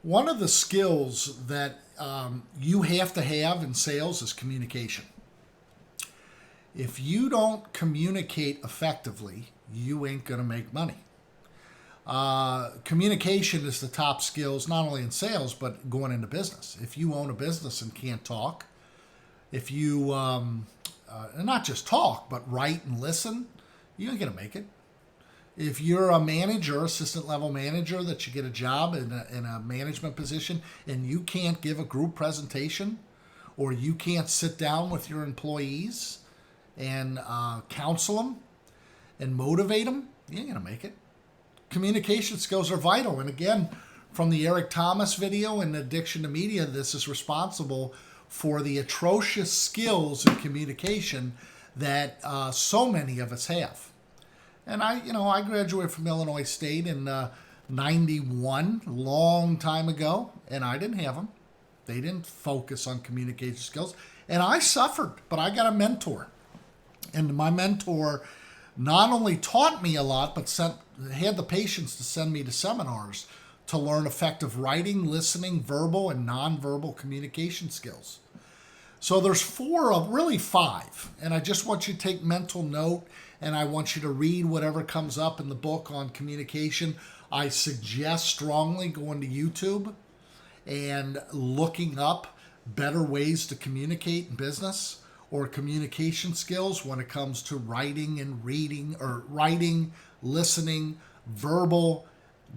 One of the skills that you have to have in sales is communication. If you don't communicate effectively, you ain't going to make money. Communication is the top skills, not only in sales, but going into business. If you own a business and can't talk, if you, not just talk, but write and listen, you ain't going to make it. If you're a manager, assistant level manager, that you get a job in a management position and you can't give a group presentation, or you can't sit down with your employees and counsel them and motivate them, you ain't going to make it. Communication skills are vital. And again, from the Eric Thomas video and Addiction to Media, this is responsible for the atrocious skills in communication that so many of us have. And I graduated from Illinois State in 91, long time ago, and I didn't have them. They didn't focus on communication skills. And I suffered, but I got a mentor. And my mentor not only taught me a lot, but had the patience to send me to seminars to learn effective writing, listening, verbal, and nonverbal communication skills. So there's really five. And I just want you to take mental note, and I want you to read whatever comes up in the book on communication. I suggest strongly going to YouTube and looking up better ways to communicate in business, or communication skills when it comes to writing and reading, or writing, listening, verbal,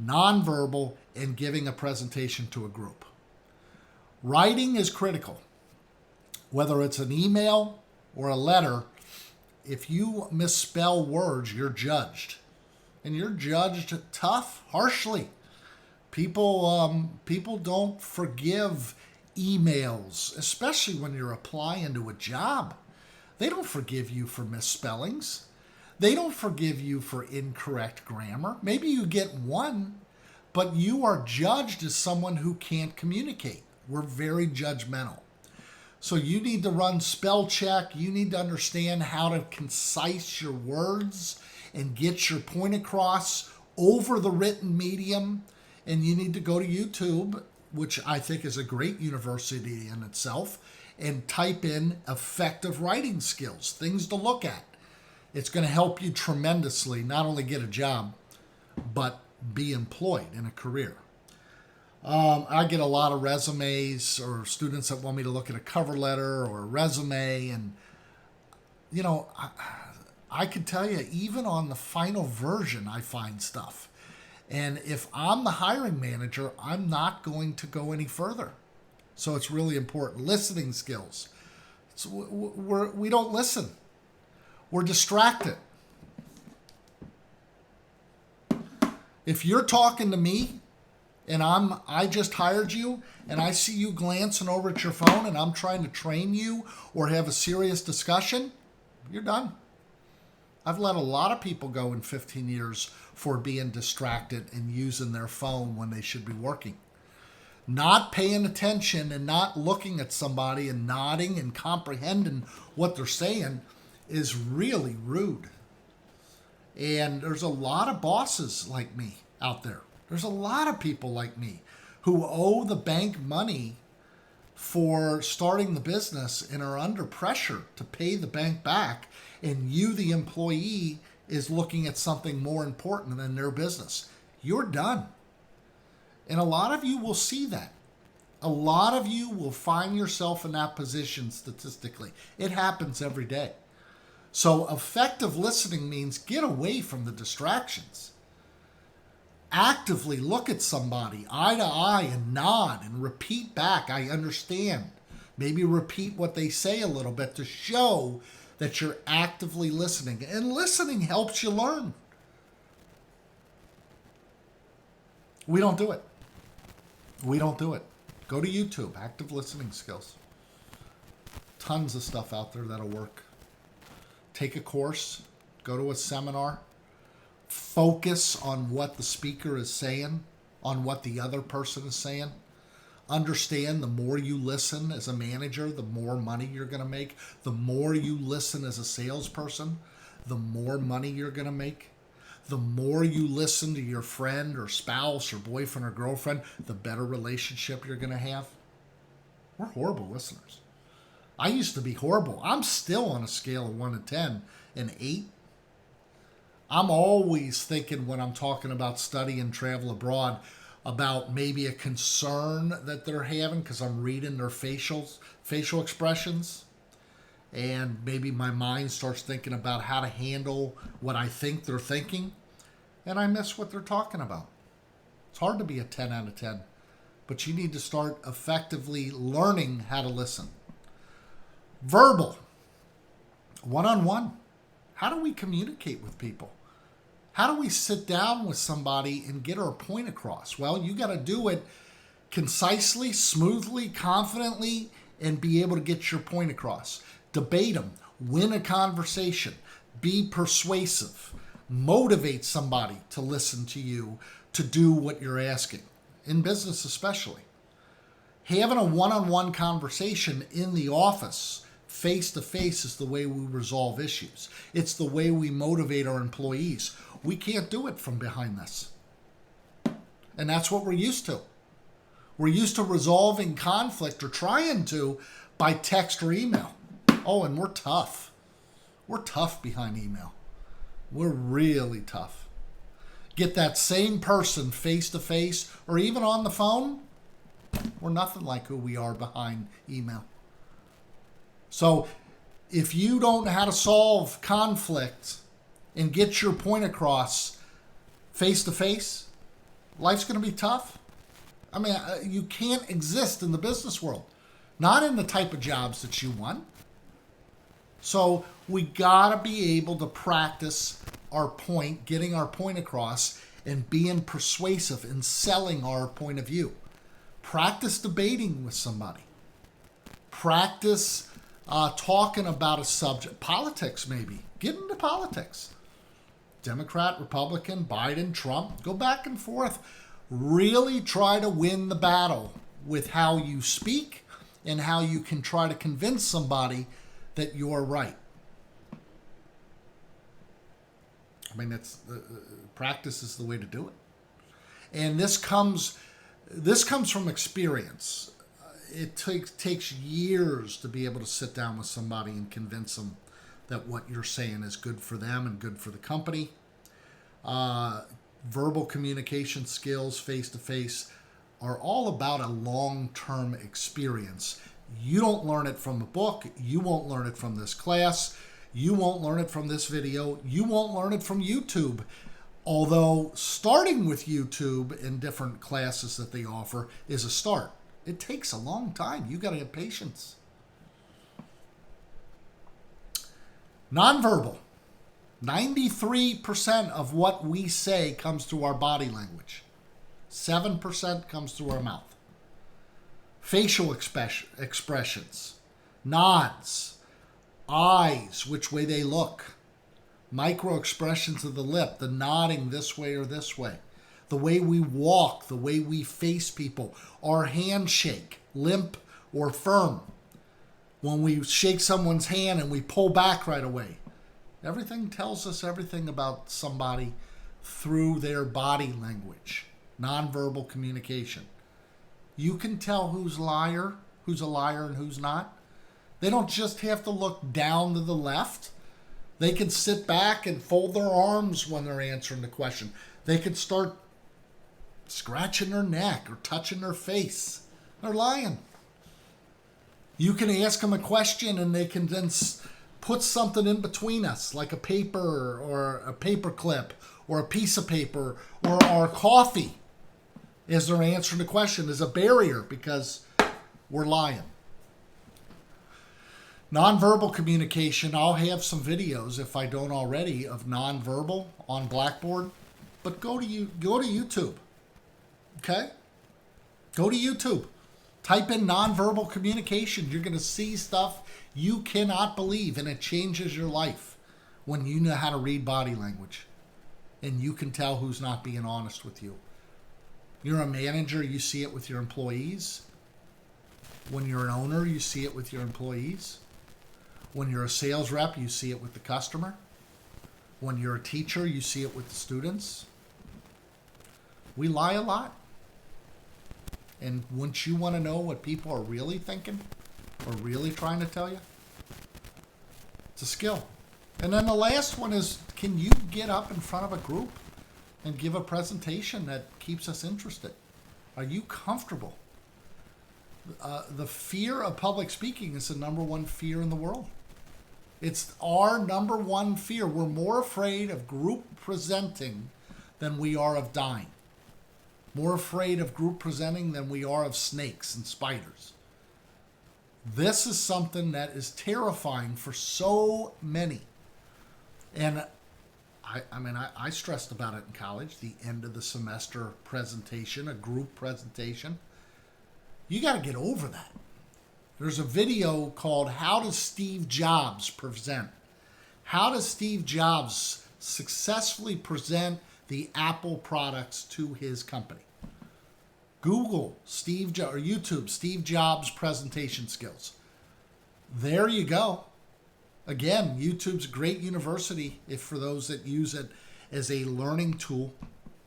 nonverbal, and giving a presentation to a group. Writing is critical. Whether it's an email or a letter, if you misspell words, you're judged. And you're judged tough, harshly. People don't forgive emails, especially when you're applying to a job. They don't forgive you for misspellings. They don't forgive you for incorrect grammar. Maybe you get one, but you are judged as someone who can't communicate. We're very judgmental. So you need to run spell check. You need to understand how to concise your words and get your point across over the written medium. And you need to go to YouTube, which I think is a great university in itself, and type in effective writing skills, things to look at. It's going to help you tremendously, not only get a job, but be employed in a career. I get a lot of resumes, or students that want me to look at a cover letter or a resume. And, I can tell you, even on the final version, I find stuff. And if I'm the hiring manager, I'm not going to go any further. So it's really important. Listening skills. We don't listen. We're distracted. If you're talking to me and I just hired you, and I see you glancing over at your phone and I'm trying to train you or have a serious discussion, you're done. I've let a lot of people go in 15 years for being distracted and using their phone when they should be working. Not paying attention and not looking at somebody and nodding and comprehending what they're saying is really rude. And there's a lot of bosses like me out there. There's a lot of people like me who owe the bank money for starting the business and are under pressure to pay the bank back. And you, the employee, is looking at something more important than their business. You're done. And a lot of you will see that. A lot of you will find yourself in that position statistically. It happens every day. So effective listening means get away from the distractions. Actively look at somebody eye to eye and nod and repeat back, I understand. Maybe repeat what they say a little bit to show that you're actively listening. And listening helps you learn. We don't do it. Go to YouTube, active listening skills. Tons of stuff out there that'll work. Take a course, go to a seminar, focus on what the speaker is saying, on what the other person is saying. Understand the more you listen as a manager, the more money you're going to make. The more you listen as a salesperson, the more money you're going to make. The more you listen to your friend or spouse or boyfriend or girlfriend, the better relationship you're going to have. We're horrible listeners. I used to be horrible. I'm still on a scale of 1 to 10, an 8. I'm always thinking when I'm talking about study and travel abroad about maybe a concern that they're having because I'm reading their facial expressions. And maybe my mind starts thinking about how to handle what I think they're thinking. And I miss what they're talking about. It's hard to be a 10 out of 10. But you need to start effectively learning how to listen. Verbal. One-on-one. How do we communicate with people? How do we sit down with somebody and get our point across? Well, you got to do it concisely, smoothly, confidently, and be able to get your point across. Debate them. Win a conversation. Be persuasive. Motivate somebody to listen to you, to do what you're asking. In business especially. Having a one-on-one conversation in the office, face-to-face, is the way we resolve issues. It's the way we motivate our employees. We can't do it from behind this. And that's what we're used to. We're used to resolving conflict, or trying to, by text or email. Oh, and we're tough. We're tough behind email. We're really tough. Get that same person face-to-face or even on the phone, we're nothing like who we are behind email. So if you don't know how to solve conflict and get your point across face-to-face, life's going to be tough. I mean, you can't exist in the business world. Not in the type of jobs that you want. So we got to be able to practice our point, getting our point across, and being persuasive and selling our point of view. Practice debating with somebody. Practice talking about a subject. Politics, maybe. Get into politics. Democrat, Republican, Biden, Trump. Go back and forth. Really try to win the battle with how you speak and how you can try to convince somebody that you're right. I mean, practice is the way to do it. And this comes from experience. It takes years to be able to sit down with somebody and convince them that what you're saying is good for them and good for the company. Verbal communication skills, face-to-face, are all about a long-term experience. You don't learn it from a book. You won't learn it from this class. You won't learn it from this video. You won't learn it from YouTube. Although starting with YouTube and different classes that they offer is a start. It takes a long time. You got to have patience. Nonverbal. 93% of what we say comes through our body language. 7% comes through our mouth. Facial expressions. Nods. Eyes, which way they look. Micro expressions of the lip, the nodding this way or this way. The way we walk, the way we face people. Our handshake, limp or firm. When we shake someone's hand and we pull back right away. Everything tells us everything about somebody through their body language. Nonverbal communication. You can tell who's a liar and who's not. They don't just have to look down to the left. They can sit back and fold their arms when they're answering the question. They can start scratching their neck or touching their face. They're lying. You can ask them a question and they can then put something in between us, like a paper or a paper clip or a piece of paper or our coffee, as they're answering the question, as a barrier because we're lying. Nonverbal communication, I'll have some videos, if I don't already, of nonverbal on Blackboard. But go to YouTube. Okay? Go to YouTube. Type in nonverbal communication. You're going to see stuff you cannot believe, and it changes your life when you know how to read body language. And you can tell who's not being honest with you. You're a manager, you see it with your employees. When you're an owner, you see it with your employees. When you're a sales rep, you see it with the customer. When you're a teacher, you see it with the students. We lie a lot. And wouldn't you want to know what people are really thinking or really trying to tell you? It's a skill. And then the last one is, can you get up in front of a group and give a presentation that keeps us interested? Are you comfortable? The fear of public speaking is the number one fear in the world. It's our number one fear. We're more afraid of group presenting than we are of dying. More afraid of group presenting than we are of snakes and spiders. This is something that is terrifying for so many. And I stressed about it in college, the end of the semester presentation, a group presentation. You got to get over that. There's a video called How Does Steve Jobs Present? How does Steve Jobs successfully present the Apple products to his company? Google Steve Jobs or YouTube Steve Jobs presentation skills. There you go. Again, YouTube's a great university if for those that use it as a learning tool.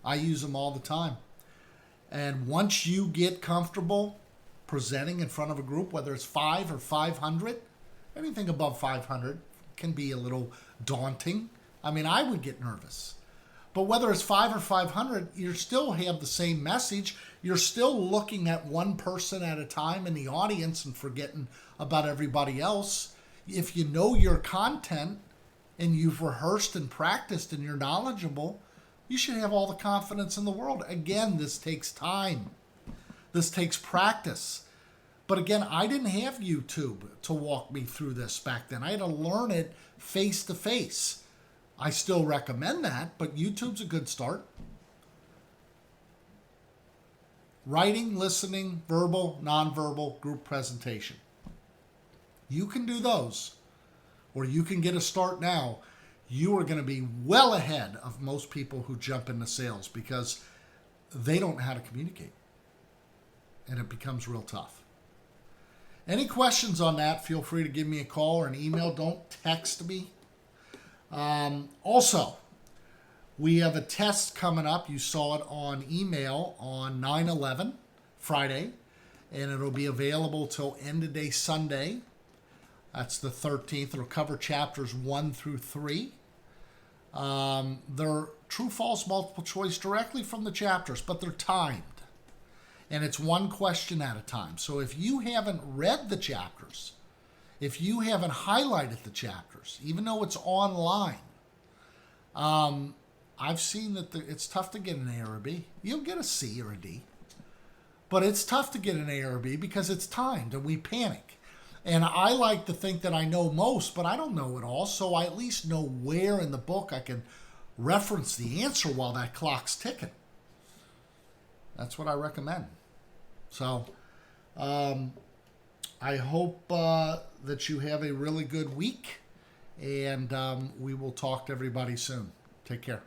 I use them all the time. And once you get comfortable presenting in front of a group, whether it's 5 or 500, anything above 500 can be a little daunting. I mean, I would get nervous. But whether it's 5 or 500, you still have the same message. You're still looking at one person at a time in the audience and forgetting about everybody else. If you know your content and you've rehearsed and practiced and you're knowledgeable, you should have all the confidence in the world. Again, this takes time. This takes practice. But again, I didn't have YouTube to walk me through this back then. I had to learn it face to face. I still recommend that, but YouTube's a good start. Writing, listening, verbal, nonverbal, group presentation. You can do those, or you can get a start now. You are going to be well ahead of most people who jump into sales because they don't know how to communicate. And it becomes real tough. Any questions on that, feel free to give me a call or an email. Don't text me. Also, we have a test coming up. You saw it on email on 9/11, Friday, and it'll be available till end of day Sunday. That's the 13th. It'll cover chapters 1 through 3. They're true, false, multiple choice directly from the chapters, but they're timed. And it's one question at a time. So if you haven't read the chapters, if you haven't highlighted the chapters, even though it's online, I've seen that it's tough to get an A or a B. You'll get a C or a D. But it's tough to get an A or a B because it's timed and we panic. And I like to think that I know most, but I don't know it all. So I at least know where in the book I can reference the answer while that clock's ticking. That's what I recommend. So I hope that you have a really good week, and we will talk to everybody soon. Take care.